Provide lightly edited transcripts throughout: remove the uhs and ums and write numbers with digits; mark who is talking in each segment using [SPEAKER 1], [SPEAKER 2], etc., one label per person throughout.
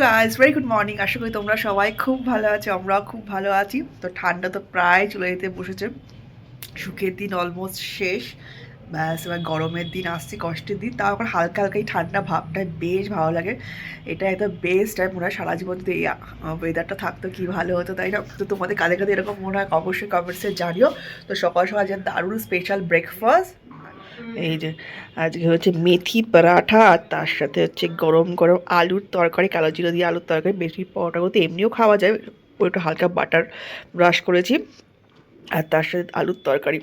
[SPEAKER 1] Guys, very good morning. আশা করি তোমরা সবাই খুব ভালো আছো, আমরাও খুব ভালো আছি। তো ঠান্ডা তো প্রায় চলে যেতে বসেছে, সুখের দিন অলমোস্ট শেষ। ব্যাস এবার গরমের দিন আসছে, কষ্টের দিন। তাও এখন হালকা হালকা এই ঠান্ডা ভাবটাই বেশ ভালো লাগে। এটা একদম বেস্ট। আর মনে হয় সারা জীবন যদি এই ওয়েদারটা থাকতো কি ভালো হতো, তাই না? তো তোমাদের কাঁধে কাঁধে এরকম মনে হয় অবশ্যই কমেন্টসে জানিও। তো সকাল সকাল যে দারুণ স্পেশাল ব্রেকফাস্ট, এই যে আজকে হচ্ছে মেথি পরাঠা, আর তার সাথে হচ্ছে গরম গরম আলুর তরকারি, কালো জিরা দিয়ে আলুর তরকারি। মেথি পরোটাগুলো তো এমনিও খাওয়া যায়, একটু হালকা বাটার ব্রাশ করেছি, আর তার সাথে আলুর তরকারি।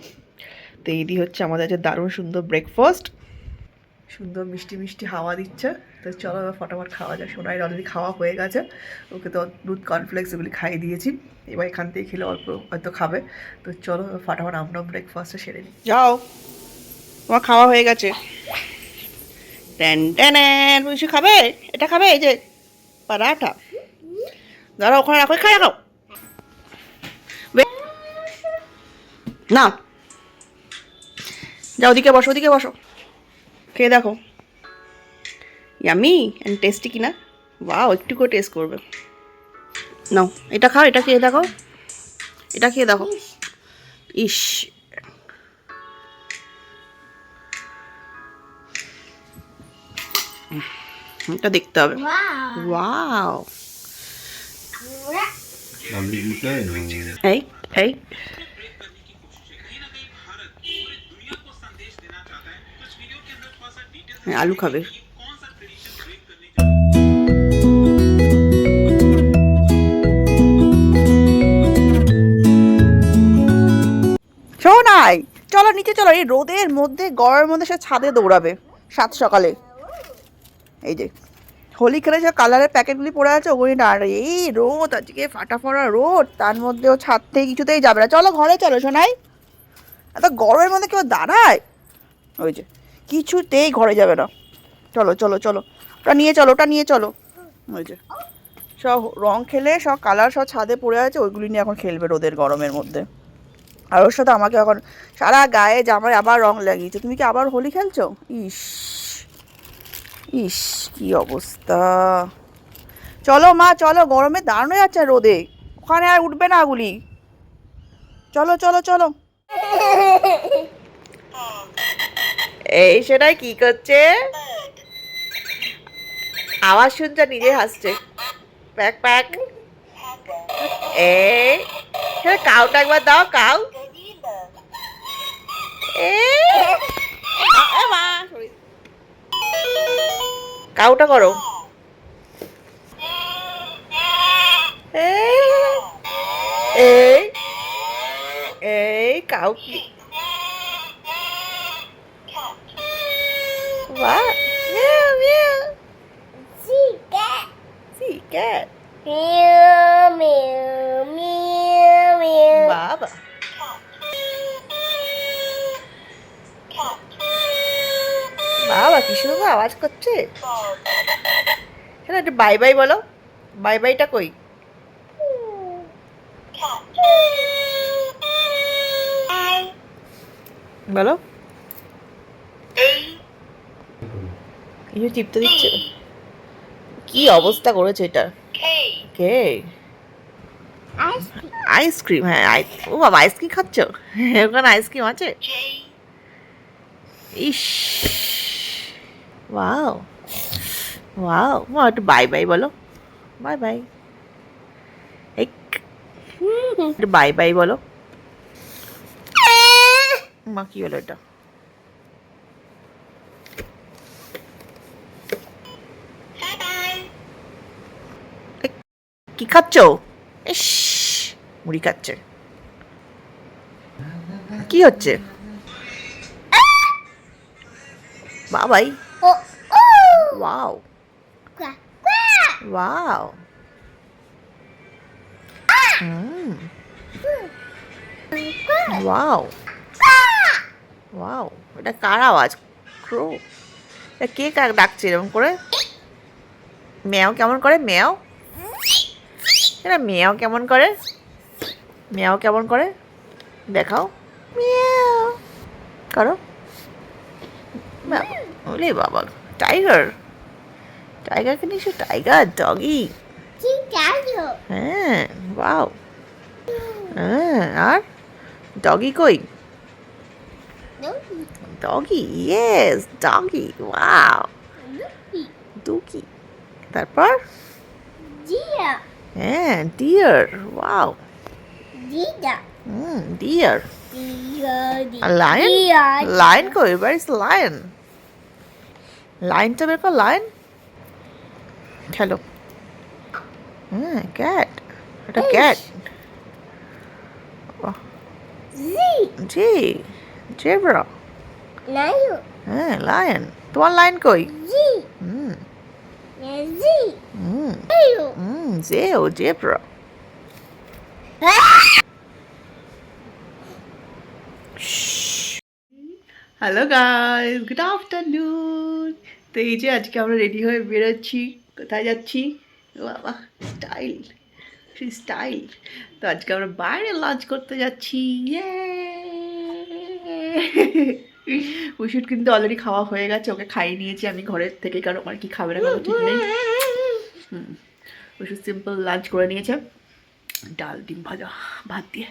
[SPEAKER 1] তো এই দিয়ে হচ্ছে আমাদের যে দারুণ সুন্দর ব্রেকফাস্ট। সুন্দর মিষ্টি মিষ্টি হাওয়া দিচ্ছে। তো চলো এবার ফটাফট খাওয়া যায়। সোনাইয়ের অলরেডি খাওয়া হয়ে গেছে, ওকে তো দুধ কর্নফ্লেক্স এগুলি খাইয়ে দিয়েছি। এবার এখান থেকে খেলে অল্প হয়তো খাবে। তো চলো ফটাফট আমরাও ব্রেকফাস্টটা সেরে নিই। যাও, তোমার খাওয়া হয়ে গেছে। ট্যান ট্যান, কিছু খাবে? এটা খাবে, এই যে পরাঠা। দাঁড়া, ওখানে রাখো, খাই রাখো না। যাও, ওদিকে বসো, ওদিকে বসো, খেয়ে দেখো। ইয়ামি অ্যান্ড টেস্টি কিনা। বাও, একটু করে টেস্ট করবে। নাও, এটা খাও, এটা খেয়ে দেখো, এটা খেয়ে দেখো। ইস, এটা দেখতে হবে। ওয়াও, এই এই আলু খাবে। শোনাই, চলো নিচে চলো। এই রোদের মধ্যে, গরমের মধ্যে সে ছাদে দৌড়াবে সাত সকালে। এই যে হোলি খেলে যে কালারের প্যাকেটগুলি পড়ে আছে ওগুলি না। আর এই রোদ, আজকে ফাটাফাটা রোদ, তার মধ্যেও ছাদ থেকে কিছুতেই যাবে না। চলো ঘরে চলো শোনাই, এত গরমের মধ্যে কেউ দাঁড়ায়? ওই যে কিছুতেই ঘরে যাবে না। চলো চলো চলো, ওটা নিয়ে চলো, ওটা নিয়ে চলো। ওই যে সব রং খেলে, সব কালার সব ছাদে পড়ে আছে, ওইগুলি নিয়ে এখন খেলবে রোদের গরমের মধ্যে। আর ওর সাথে আমাকে এখন সারা গায়ে জামায় আবার রং লাগিয়েছে। তুমি কি আবার হোলি খেলছো? ইস ইস, কি অবস্থা। চলো মা, চলো, গরমে দাঁড়ানো যাচ্ছে রোদে, ওখানে আর উঠবে না ওগুলি। চলো চলো চলো। এই সেটাই কি করছে? আওয়াজ শুনছে, নিজে হাসছে। Pack pack. এই কাউটা একবার দাও, কাউ। এ মা, কাউটা করো। এই এই কাউ কি? What? Meow meow. See cat. See cat. Meow meow meow meow. বাবা, বাবা কি সুন্দর আওয়াজ করছে। একটু বাই বাই বলো। বাই বাইটা কই? বলো। কিছু টিপতে দিচ্ছে, কি অবস্থা করেছে এটা। কে? আইসক্রিম? হ্যাঁ, ও বাবা, আইসক্রিম খাচ্ছ? ওখানে আইসক্রিম আছে? ইস, ওয়াও ওয়াও। মা একটু বাই বাই বলো। Bye bye. একটু বাই বাই বলো। মা কি হলো এটা? কি খাচ্ছ? ইস, মুড়ি খাচ্ছে। কি হচ্ছে? বাবাই, ওয়াও ওয়াও। Wow wow. এটা কার আওয়াজ? ক্রো? এটা কে কাক ডাকছে এরকম করে? মেয়াও কেমন করে? মেয়াও, এটা মেয়াও কেমন করে? মেয়াও কেমন করে দেখাও। মেয়াও করো। ওরে বাবা, টাইগার। টাইগার কে নিয়ে টাইগার ডগি। হ্যাঁ ওয়াও। হ্যাঁ আর ডগি কই? Doggy yes doggy wow. দুকি। তারপর হ্যাঁ deer wow. Deer. Lion? Lion কই? Where is lion? লায়নটা বের কর লায়ন। হ্যালো। হ্যাঁ ক্যাট। এটা ক্যাট। Z zebra. হ্যাঁ লায়ন। তোমার লায়ন কই? হুম জেও zebra. Hello guys, good afternoon. তো এই যে আজকে আমরা রেডি হয়ে বেরোচ্ছি। কোথায় যাচ্ছি? বাবা স্টাইল, স্টাইল। তো আজকে আমরা বাইরে লাঞ্চ করতে যাচ্ছি। ওষুধ কিন্তু অলরেডি খাওয়া হয়ে গেছে, ওকে খাইয়ে নিয়েছি আমি ঘরের থেকে, কারণ আমার কি খাবে না কোনো ঠিক নেই। ওষুধ সিম্পল লাঞ্চ করে নিয়েছে, ডাল ডিম ভাজা ভাত দিয়ে।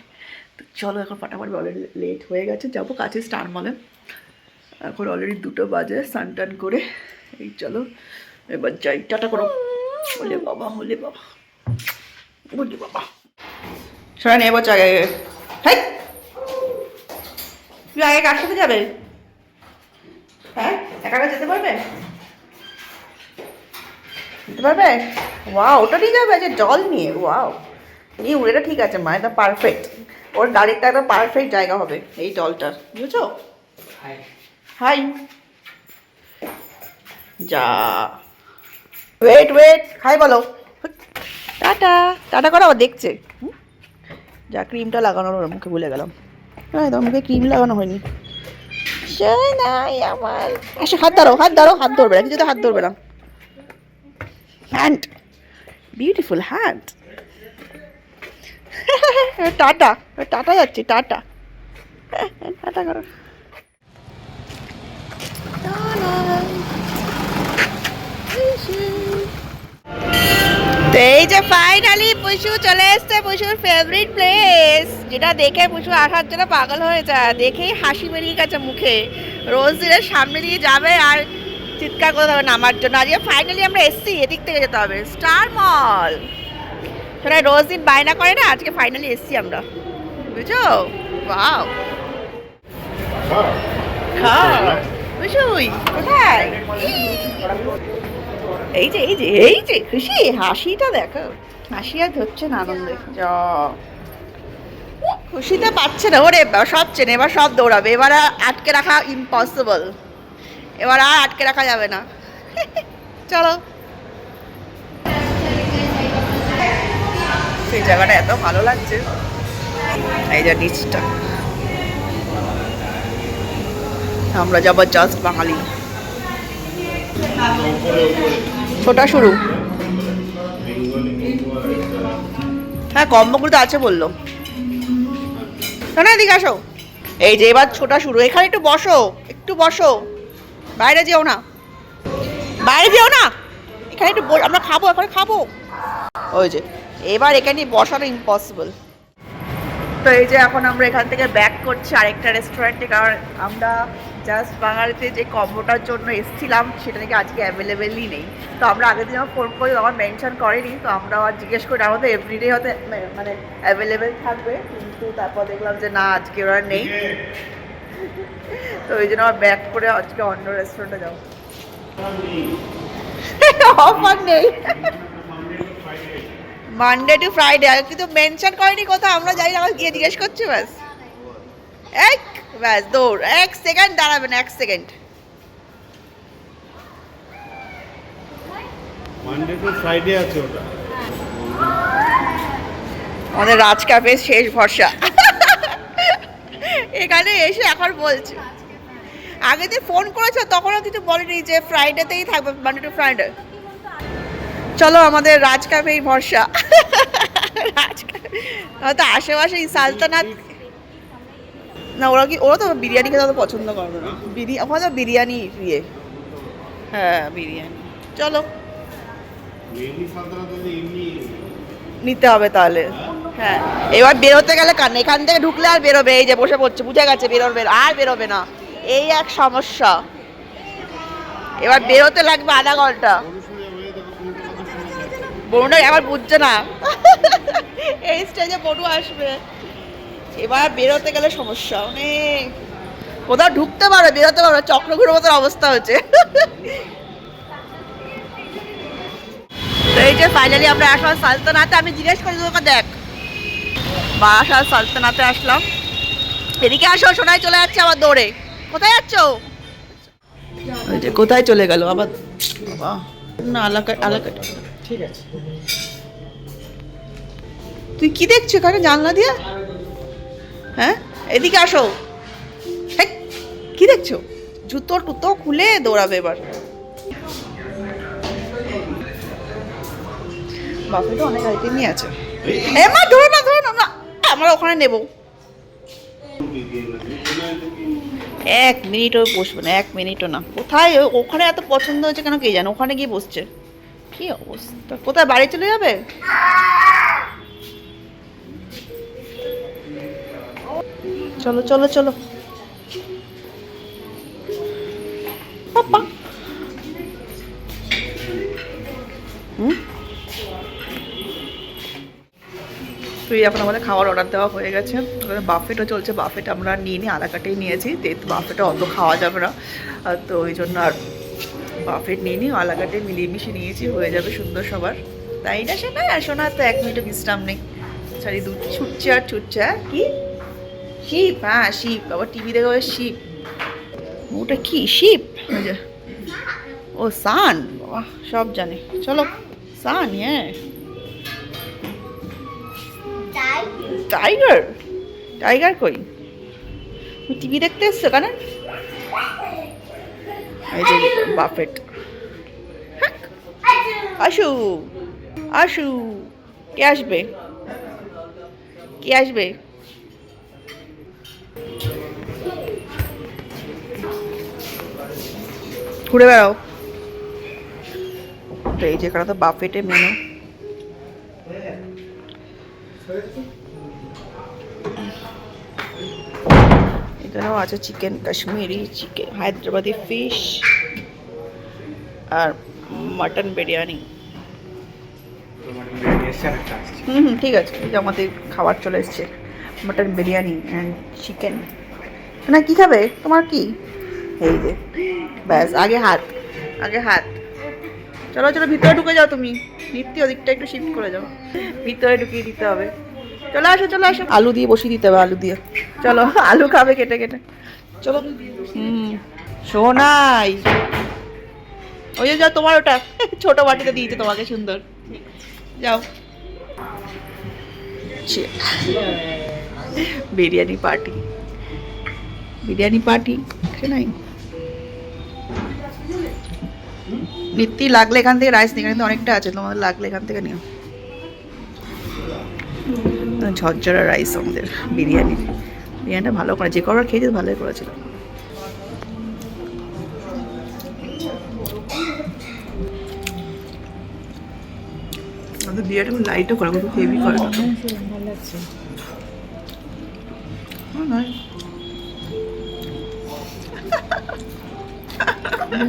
[SPEAKER 1] তো চলো এখন ফাটাফাটি, অলরেডি লেট হয়ে গেছে, যাবো কাছে স্টার মলে। এখন অলরেডি 2টো বাজে, স্নান টান করে এই চলো এবার যাই। টাটা করো। বলে বাবা, বলে বাবা, বলে বাবা। সবাই নেই বলছো আগে। হ্যাঁ তুই আগে কার সাথে যাবে? হ্যাঁ একা একা যেতে পারবে? যেতে পারবে? ওয়াও ওটা নিয়ে যাবে যে জল নিয়ে। ওয়াও এই উড়েটা ঠিক আছে মা, এটা পারফেক্ট। ওর গাড়িটা একটা পারফেক্ট জায়গা হবে এই জলটার, বুঝছো? হাই যা। ওয়েট ওয়েট, হাই বলো। টাটা টাটা করো, আবার দেখছে। যা ক্রিমটা লাগানোর ওর মুখে ভুলে গেলাম। হ্যাঁ তোমার মুখে ক্রিম লাগানো হয়নি। নাই আমার। আসো হাত ধরো, হাত ধরো, হাত ধরবে না কিছুতে, হাত ধরবে না। Hand, beautiful hand. Tata tata যাচ্ছি, টাটা টাটা করো। তো এই যে ফাইনালি পুষু চলে এসছে পুষুর ফেভারিট প্লেস, যেটা দেখে পুষু আসার জন্য পাগল হয়ে যায়। দেখেই হাসি বেরিয়ে গেছে মুখে। রোজ দিনের সামনে দিয়ে যাবে আর চিৎকার করতে হবে নামার জন্য। আজকে ফাইনালি আমরা এসছি, এদিক থেকে যেতে হবে স্টার মল। সেটা রোজ দিন বায়না করে না, আজকে ফাইনালি এসছি আমরা, বুঝছো? ওয়াও পুষুই কোথায়? এই যে এই যে এই যে খুশি হাসিটা দেখো, হাসি আর ধরছে না আনন্দে। যা খুশিতে পাচ্ছে না, ওরে সব চেনে, এবার সব দৌড়াবে। এবার আর আটকে রাখা ইম্পসিবল, এবার আর আটকে রাখা যাবে না। চলো। সেই জায়গাটা এত ভালো লাগছে, এই যে নিচটা। আমরা যাবো জাস্ট বাঙালি। ছোটা শুরু। হ্যাঁ কম্বোগুলো তো আছে বললো। না এদিকে আসো। এই যে এবার ছোটা শুরু, এখানে একটু বসো, একটু বসো, বাইরে যেও না, বাইরে যেও না, এখানে একটু আমরা খাবো, এখানে খাবো। ওই যে এবার এখানে বসানো ইম্পসিবল। তো এই যে এখন আমরা এখান থেকে ব্যাক করছি আরেকটা রেস্টুরেন্টে, কারণ আমরা জাস্ট বাঙালিতে যে কম্বোটার জন্য এসেছিলাম সেটা নাকি আজকে অ্যাভেলেবেলই নেই। তো আমরা আগের দিন আমার ফোন করি, আমার মেনশন করেনি, তো আমরা আবার জিজ্ঞেস করি আমাদের এভরিডে হয়তো মানে অ্যাভেলেবেল থাকবে, কিন্তু তারপর দেখলাম যে না আজকে ওরা নেই। তো ওই জন্য আমার ব্যাক করে আজকে অন্য রেস্টুরেন্টে যাবো। অফার নেই, মানডে টু ফ্রাইডে, কিন্তু মেনশন করেনি কোথাও, আমরা যাই না, গিয়ে জিজ্ঞেস করছি ব্যাস। এক ব্যাস দৌড়, 1 সেকেন্ড দাঁড়াবে না, 1 সেকেন্ড।
[SPEAKER 2] মানডে টু ফ্রাইডে আছে ওটা।
[SPEAKER 1] আমাদের রাজ ক্যাফে শেষ ভরসা। এখানে এসে এখন বলছে, আগে যে ফোন করেছো তখনও কিছু বলেনি যে ফ্রাইডেতেই থাকবে, মানডে টু ফ্রাইডে। চলো আমাদের রাজ ক্যাফেই ভরসা। রাজ তো আশেপাশে সালতানাত না, ওরা কি, ওরা তো বিরিয়ানি খেতে অত পছন্দ করে না। ওখানে তো বিরিয়ানি ইয়ে, হ্যাঁ বিরিয়ানি। চলো
[SPEAKER 2] মেহেদি সালতানাতে এমনি
[SPEAKER 1] নিতে হবে তাহলে। হ্যাঁ, এবার বেরোতে গেলে কান এখান থেকে ঢুকলে আর বেরোবে, এই যে বসে পড়ছে, বুঝে গেছে বেরোবে আর বেরোবে না, এই এক সমস্যা। এবার বেরোতে লাগবে আধা ঘন্টা।
[SPEAKER 2] অনুসূয়া হয়ে দেখো কোনটা কথা শোনা যায়।
[SPEAKER 1] বনুটা আবার বুঝছে না, এই স্টেজে বনু আসবে, এবার বেরোতে গেলে সমস্যা অনেক। কোথাও ঢুকতে পারো বেরোতে পারো, চক্রঘুরের মতো অবস্থা হচ্ছে। তো এই যে ফাইনালি আমরা আসলাম সালতানাতে। আমি জিজ্ঞেস করি তোকে, দেখ বাসার সালতানাতে আসলাম। এদিকে আসো, সোনাই চলে যাচ্ছে আবার দৌড়ে। কোথায় যাচ্ছ? ওই যে কোথায় চলে গেল আবার, বাবা না আলাকা আলাকা।
[SPEAKER 2] ঠিক আছে।
[SPEAKER 1] তুই কি দেখছো এখানে জানলা দিয়ে? হ্যাঁ, এদিকে আসো। হেই, কি দেখছো? জুতো টুতো খুলে দৌড়াবে এবার। বাপেটা অনেক আইটেমই আছে। এ মা ধরো না ধরো না, আমরা ওখানে নেবো। এক মিনিটও বসবে না, এক মিনিটও না। কোথায় ওখানে এত পছন্দ হয়েছে কেন কে জানে, ওখানে গিয়ে বসছে। কি অবস্থা, কোথায় বাড়ি চলে যাবে? চলো চলো চলো পাপা। তো এই এখন আমাদের খাওয়ার অর্ডার দেওয়া হয়ে গেছে। বাফেটও চলছে, বাফেট আমরা নিয়ে নিই, আলাকাটেই নিয়েছি, তো বাফেটে অত খাওয়া যাবে না, তো ওই জন্য আর বাফেট নিয়ে নিই, আলাকাটে মিলিয়ে মিশিয়ে নিয়েছি, হয়ে যাবে সুন্দর সবার। তাই না শোনা? আর শোনা তো এক মিনিটও বিশ্রাম নেই, সারি দু ছুটছে আর ছুটছে। কি শিপ? হ্যাঁ শিপ, আবার টিভি দেখে শিপ। ওটা কি শিপ? ও সান, বাবা সব জানে। চলো সান, হ্যাঁ। টাইগার? টাইগার কই? টিভি দেখতে এসছো কেন? এই যে বাফেট। আসু আসু, কে আসবে? কে আসবে? ঘুরে বেড়াও। তো এই যেখানে তো বাফেটে মেনু। এখানেও আছে chicken Kashmiri, chicken Hyderabadi fish আর মাটন বিরিয়ানি। হুম হুম, ঠিক আছে। এই যে আমাদের খাবার চলে এসছে, মাটন বিরিয়ানি অ্যান্ড চিকেন। না কি খাবে তোমার কি? এই যে ব্যাস, আগে হাত, আগে হাত। চলো চলো ভিতরে ঢুকে যাও তুমি, নিত্য ওদিকটা একটু শিফট করে যাও, ভিতরে ঢুকিয়ে দিতে হবে। চলো আসো চলো আসো, আলু দিয়ে বসিয়ে দিতে হবে, আলু দিয়ে। চলো আলু খাবে কেটে কেটে, চলো। সোনাই, ওই যে যাও, তোমার ওটা ছোট বাটিতে দিয়েছে তোমাকে, সুন্দর। যাও। Biryani party, biryani party. নাই নিত্যি, লাগলে এখান থেকে রাইস নিয়ে, এখানে তো অনেকটা আছে, তোমাদের লাগলে এখান থেকে নিও। ঝরঝরা রাইস আমাদের বিরিয়ানি। বিরিয়ানিটা ভালো করে, যে কবার খেয়েছি ভালোই করেছিল। আমাদের বিরিয়ানিটা লাইটও করে, খুব হেভি করে না।
[SPEAKER 3] ভালো লাগছে।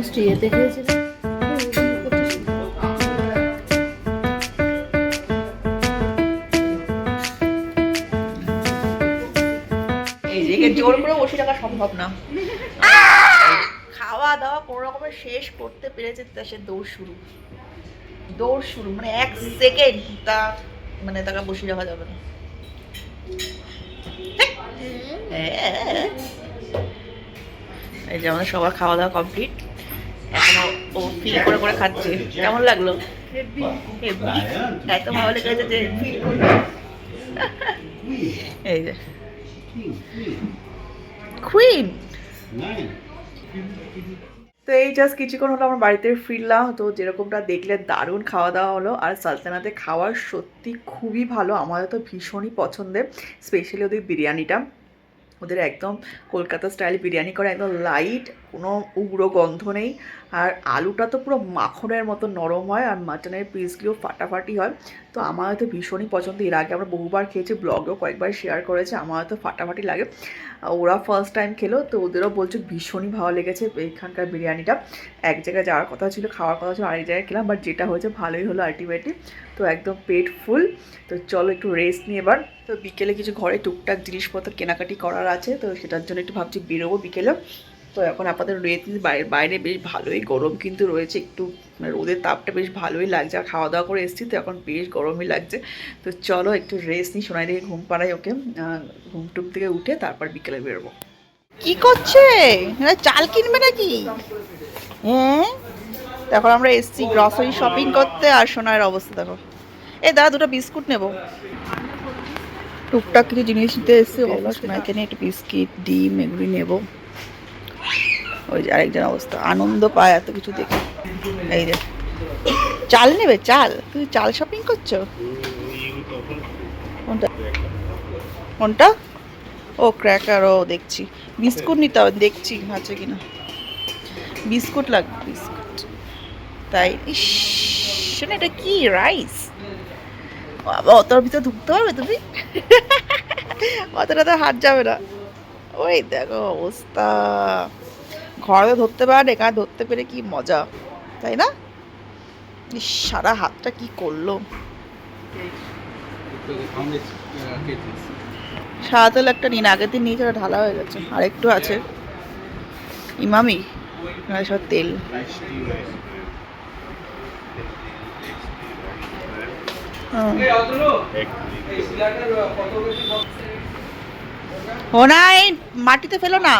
[SPEAKER 3] স্ট্রিয়েতে খেয়েছিস?
[SPEAKER 1] এই যে জোর করে বসে থাকা সম্ভব না। খাওয়া দাওয়া কোনো রকমের শেষ করতে পেরেছে, তা সে দৌড় শুরু, দৌড় শুরু, মানে এক সেকেন্ড তা মানে তাকে বসে রাখা যাবে না। এই যে আমাদের সবার খাওয়া দাওয়া কমপ্লিট, এখনো ও ফিল করে করে খাচ্ছে। কেমন লাগলো? তাই তো ভালো লেগেছে যে ফিল করলো। এই যে কুইন। তো এই জাস্ট কিছুক্ষণ হলো আমার বাড়িতে ফিরলাম। তো যেরকমটা দেখলে দারুণ খাওয়া দাওয়া হলো, আর সালতানাতে খাওয়ার সত্যি খুবই ভালো, আমাদের তো ভীষণই পছন্দের। স্পেশালি ওদের বিরিয়ানিটা, ওদের একদম কলকাতা স্টাইল বিরিয়ানি করে, একদম লাইট কোনো উগ্র গন্ধ নেই। আর আলুটা তো পুরো মাখনের মতো নরম হয়, আর মাটনের পিসগুলো ফাটাফাটি হয়। তো আমার হয়তো ভীষণই পছন্দ। এর আগে আমরা বহুবার খেয়েছি, ব্লগেও কয়েকবার শেয়ার করেছে, আমার হয়তো ফাটাফাটি লাগে। ওরা ফার্স্ট টাইম খেলো তো ওদেরও বলছে ভীষণই ভালো লেগেছে এখানকার বিরিয়ানিটা। এক জায়গায় যাওয়ার কথা ছিল, খাওয়ার কথা ছিল, আরেক জায়গায় খেলাম, বাট যেটা হয়েছে ভালোই হলো আলটিমেটলি। তো একদম পেট ফুল। তো চলো একটু রেস্ট নিয়ে এবার। তো বিকেলে কিছু ঘরে টুকটাক জিনিসপত্র কেনাকাটি করার আছে, তো সেটার জন্য একটু ভাবছি বেরোবো বিকেলে। তো এখন আপাতত রেস্ট নিয়ে বাইরে বাইরে বেশ ভালোই গরম কিন্তু রয়েছে, একটু রোদের তাপটা বেশ ভালোই লাগছে। আর খাওয়া দাওয়া করে এসেছি তো এখন বেশ গরমই লাগছে। তো চলো একটু রেস্ট নিই, সোনাই দিকে ঘুম পাড়াই ওকে, ঘুম টুম থেকে উঠে তারপর বিকেলে বেরোবো। কি করছে? চাল কিনবে নাকি? হ্যাঁ, এখন আমরা এসছি গ্রসারি শপিং করতে, আর সোনার অবস্থা দেখো। এই দাদা দুটো বিস্কুট নেবো, টুকটাক কিছু জিনিস নিতে এসছি। বললাম সোনাইকে নিয়ে একটু বিস্কিট ডিম এগুলি নেবো। ওই যে আরেকজন অবস্থা, আনন্দ পায় এত কিছু দেখে। এই যে চাল নেবে, চাল? তুই চাল শপিং করছো? কোনটা কোনটা? ও ক্র্যাকার, ও দেখছি। বিস্কুট নিতে হবে, দেখছি আছে কিনা। বিস্কুট লাগবে, বিস্কুট। তাই ইস, শোনো এটা কি রাইস? বাবা অতর ভিতরে ঢুকতে পারবে তুমি? অতটা তো হাত যাবে না। ওই দেখো অবস্থা, ঘরে ধরতে পারে, এখানে ধরতে পেরে কি মজা, তাই না? ইস, সারা হাতটা কি করলো। সাদা তেল একটা নিন, আগের দিন নিয়েছে, ঢালা হয়ে গেছে, আর একটু আছে। ইমামি সব তেল। ও না, এই মাটিতে ফেলো না,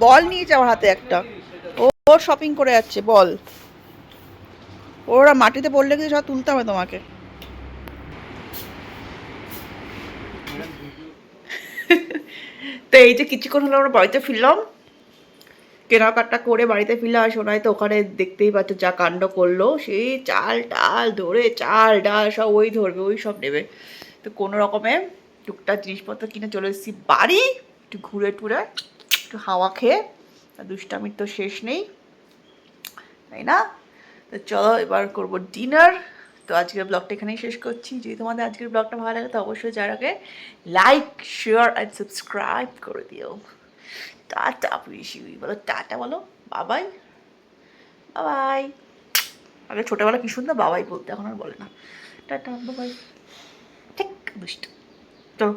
[SPEAKER 1] বল নিয়ে যাওয়ার হাতে একটা। ওর শপিং করে যাচ্ছে বল, ওরা মাটিতে পড়লে কিছু সব তুলতে হবে তোমাকে। তো এই যে কিছুক্ষণ হলো আমরা বাড়িতে ফিরলাম, কেনাকাটা করে বাড়িতে ফিরলাম। আর সোনাই তো ওখানে দেখতেই পাচ্ছ যা কাণ্ড করলো, সেই চাল টাল ধরে, চাল ডাল সব ওই ধরবে, ওই সব নেবে। তো কোনো রকমে টুকটাক জিনিসপত্র কিনে চলে এসেছি বাড়ি, একটু ঘুরে টুরে একটু হাওয়া খেয়ে। আর দুষ্টামির তো শেষ নেই, তাই না? তো চলো এবার করবো ডিনার। তো আজকের ব্লগটা এখানেই শেষ করছি। যদি তোমাদের আজকের ব্লগটা ভালো লাগে তো অবশ্যই যার আগে লাইক শেয়ার অ্যান্ড সাবস্ক্রাইব করে দিও। টাটা পিসি, বলো টাটা, বলো বাবাই, বাবাই। আগে ছোটোবেলা কি সুন্দর বাবাই বলতে, এখন আর বলে না। টাটা বাবাই, ঠিক দুষ্ট। চলো।